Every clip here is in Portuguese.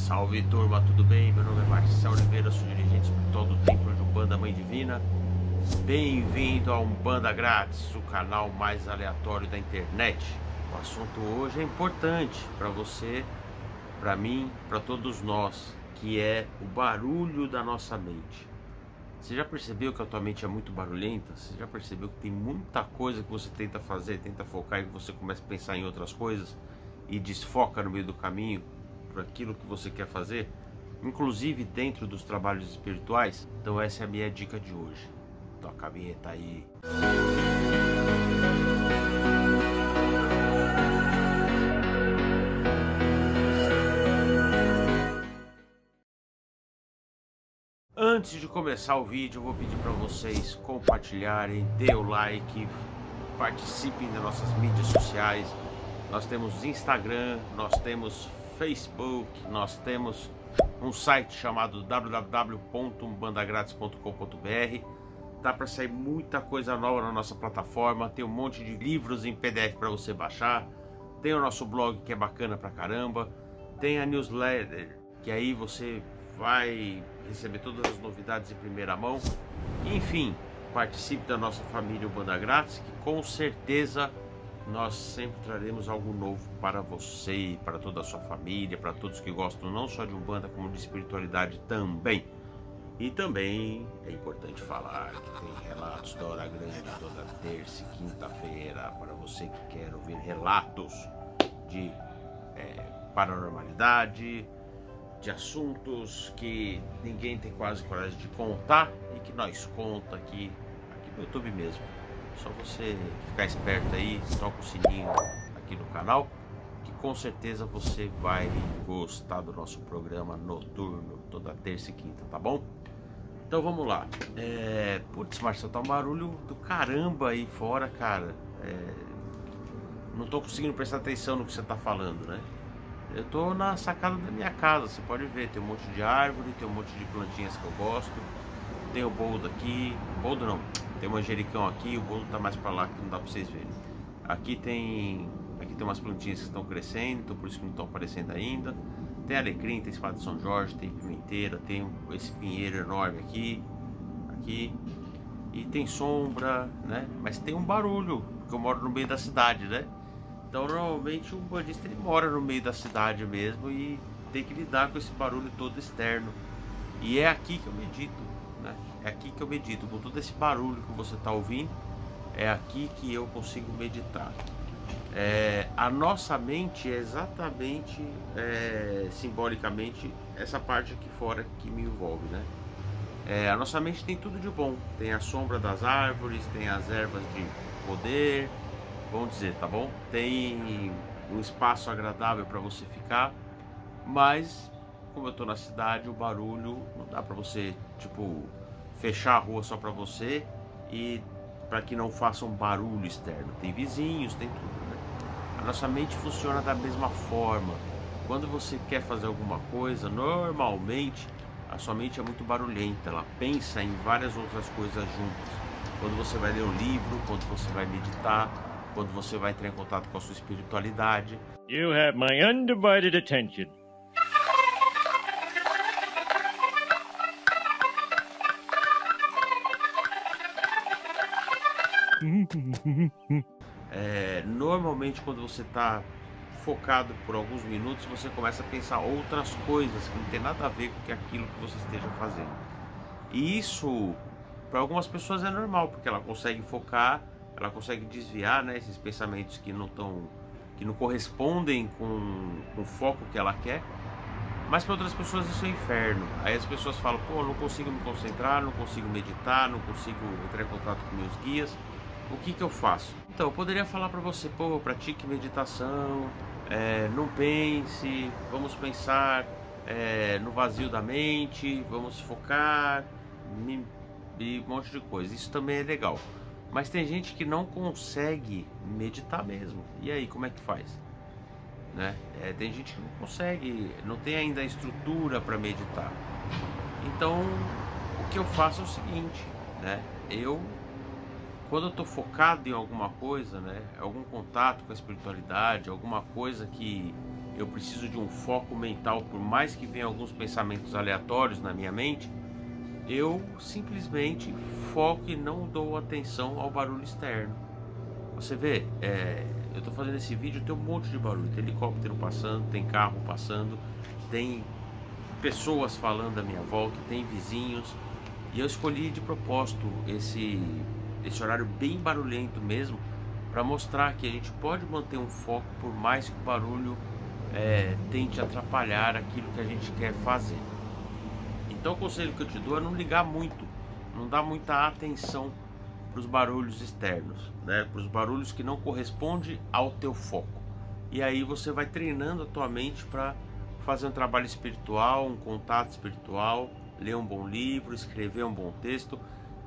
Salve turma, tudo bem? Meu nome é Marcelo Oliveira, sou dirigente espiritual do Templo de Umbanda Mãe Divina. Bem-vindo a Umbanda Grátis, o canal mais aleatório da internet. O assunto hoje é importante para você, para mim, para todos nós, que é o barulho da nossa mente. Você já percebeu que a tua mente é muito barulhenta? Você já percebeu que tem muita coisa que você tenta fazer, tenta focar e que você começa a pensar em outras coisas e desfoca no meio do caminho por aquilo que você quer fazer, inclusive dentro dos trabalhos espirituais? Então essa é a minha dica de hoje. Toca a vinheta aí. Antes de começar o vídeo, eu vou pedir para vocês compartilharem, dê o like, participem das nossas mídias sociais. Nós temos Instagram, nós temos Facebook, nós temos um site chamado www.umbandagratis.com.br. Dá para sair muita coisa nova na nossa plataforma. Tem um monte de livros em PDF para você baixar. Tem o nosso blog, que é bacana pra caramba. Tem a newsletter, que aí você vai receber todas as novidades em primeira mão. Enfim, participe da nossa família Umbanda Grátis, que com certeza nós sempre traremos algo novo para você e para toda a sua família, para todos que gostam não só de Umbanda, como de espiritualidade também. E também é importante falar que tem relatos da Hora Grande toda terça e quinta-feira para você que quer ouvir relatos de paranormalidade, de assuntos que ninguém tem quase coragem de contar e que nós conta aqui no YouTube mesmo. Só você ficar esperto aí, toca o sininho aqui no canal, que com certeza você vai gostar do nosso programa noturno toda terça e quinta, tá bom? Então vamos lá. Putz, Marcelo, tá um barulho do caramba aí fora, cara. Não tô conseguindo prestar atenção no que você tá falando, né? Eu tô na sacada da minha casa, você pode ver, tem um monte de árvore, tem um monte de plantinhas que eu gosto. Tem o boldo aqui, boldo não, tem o manjericão aqui, o boldo tá mais pra lá que não dá pra vocês verem. Aqui tem umas plantinhas que estão crescendo, então por isso que não estão aparecendo ainda. Tem alecrim, tem espada de São Jorge, tem pimenteira, tem esse pinheiro enorme aqui, e tem sombra, né? Mas tem um barulho, porque eu moro no meio da cidade, né? Então normalmente o umbandista ele mora no meio da cidade mesmo e tem que lidar com esse barulho todo externo. E é aqui que eu medito, né? É aqui que eu medito, com todo esse barulho que você está ouvindo, é aqui que eu consigo meditar. A nossa mente é exatamente, simbolicamente, essa parte aqui fora que me envolve, né? A nossa mente tem tudo de bom, tem a sombra das árvores, tem as ervas de poder, vamos dizer, tá bom? Tem um espaço agradável para você ficar, mas como eu tô na cidade, o barulho não dá para você, tipo, fechar a rua só para você e para que não faça um barulho externo. Tem vizinhos, tem tudo, né? A nossa mente funciona da mesma forma. Quando você quer fazer alguma coisa, normalmente a sua mente é muito barulhenta, ela pensa em várias outras coisas juntas. Quando você vai ler um livro, quando você vai meditar, quando você vai entrar em contato com a sua espiritualidade. You have my undivided attention. Normalmente quando você está focado por alguns minutos, você começa a pensar outras coisas que não tem nada a ver com aquilo que você esteja fazendo. E isso para algumas pessoas é normal, porque ela consegue focar, ela consegue desviar, né, esses pensamentos que não correspondem com o foco que ela quer. Mas para outras pessoas isso é inferno. Aí as pessoas falam, pô, não consigo me concentrar, não consigo meditar, não consigo entrar em contato com meus guias. O que eu faço? Então, eu poderia falar para você, pô, pratique meditação, não pense, vamos pensar no vazio da mente, vamos focar, e um monte de coisa. Isso também é legal. Mas tem gente que não consegue meditar mesmo. E aí, como é que faz? Né? Tem gente que não consegue, não tem ainda a estrutura para meditar. Então, o que eu faço é o seguinte, né? Quando eu estou focado em alguma coisa, né, algum contato com a espiritualidade, alguma coisa que eu preciso de um foco mental, por mais que venham alguns pensamentos aleatórios na minha mente, eu simplesmente foco e não dou atenção ao barulho externo. Você vê, eu tô fazendo esse vídeo, tem um monte de barulho, tem helicóptero passando, tem carro passando, tem pessoas falando à minha volta, tem vizinhos, e eu escolhi de propósito esse horário bem barulhento mesmo, para mostrar que a gente pode manter um foco por mais que o barulho tente atrapalhar aquilo que a gente quer fazer. Então o conselho que eu te dou é não ligar muito, não dar muita atenção para os barulhos externos, né? Para os barulhos que não correspondem ao teu foco. E aí você vai treinando a tua mente para fazer um trabalho espiritual, um contato espiritual, ler um bom livro, escrever um bom texto,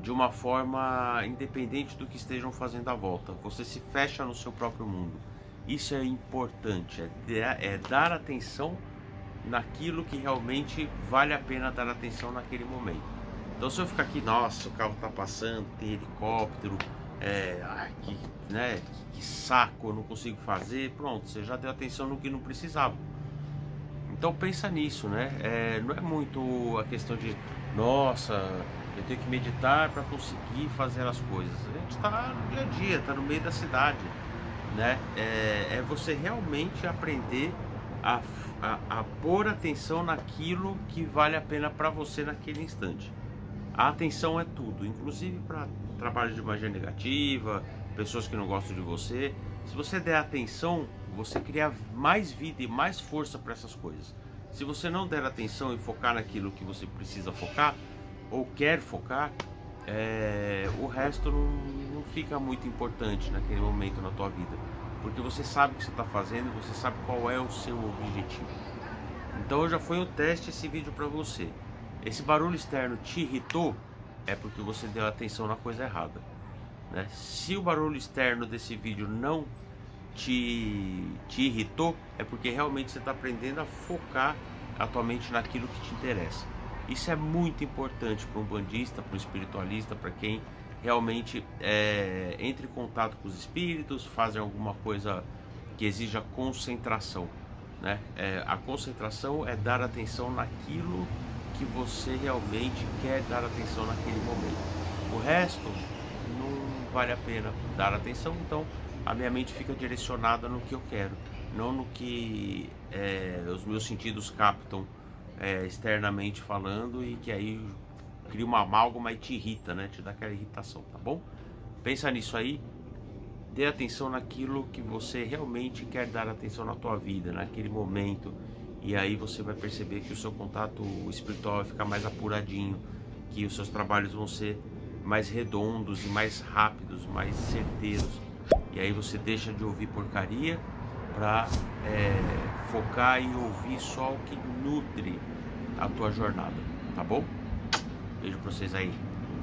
de uma forma independente do que estejam fazendo à volta. Você se fecha no seu próprio mundo. Isso é importante, é dar atenção naquilo que realmente vale a pena dar atenção naquele momento. Então se eu ficar aqui, nossa, o carro tá passando, tem helicóptero, que saco, eu não consigo fazer, pronto, você já deu atenção no que não precisava. Então pensa nisso, né? Não é muito a questão de, nossa, eu tenho que meditar para conseguir fazer as coisas. A gente está no dia a dia, está no meio da cidade, né? É você realmente aprender a pôr atenção naquilo que vale a pena para você naquele instante. A atenção é tudo, inclusive para trabalho de magia negativa, pessoas que não gostam de você. Se você der atenção, você cria mais vida e mais força para essas coisas. Se você não der atenção e focar naquilo que você precisa focar ou quer focar, o resto não fica muito importante naquele momento na tua vida, porque você sabe o que você está fazendo, você sabe qual é o seu objetivo. Então já foi um teste esse vídeo para você. Esse barulho externo te irritou, é porque você deu atenção na coisa errada, né? Se o barulho externo desse vídeo não te irritou, é porque realmente você está aprendendo a focar a tua mente naquilo que te interessa. Isso é muito importante para um bandista, para um espiritualista, para quem realmente entre em contato com os espíritos, fazem alguma coisa que exija concentração, né? A concentração é dar atenção naquilo que você realmente quer dar atenção naquele momento. O resto não vale a pena dar atenção, então a minha mente fica direcionada no que eu quero, não no que os meus sentidos captam externamente falando, e que aí cria uma amálgama e te irrita, né? Te dá aquela irritação, tá bom? Pensa nisso aí, dê atenção naquilo que você realmente quer dar atenção na tua vida, naquele momento, e aí você vai perceber que o seu contato espiritual vai ficar mais apuradinho, que os seus trabalhos vão ser mais redondos e mais rápidos, mais certeiros, e aí você deixa de ouvir porcaria para focar e ouvir só o que nutre a tua jornada, tá bom? Beijo pra vocês aí,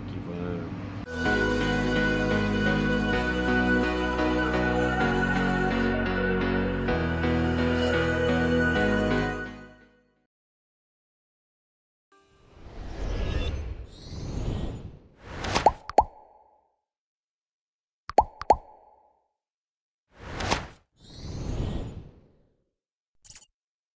que vamos.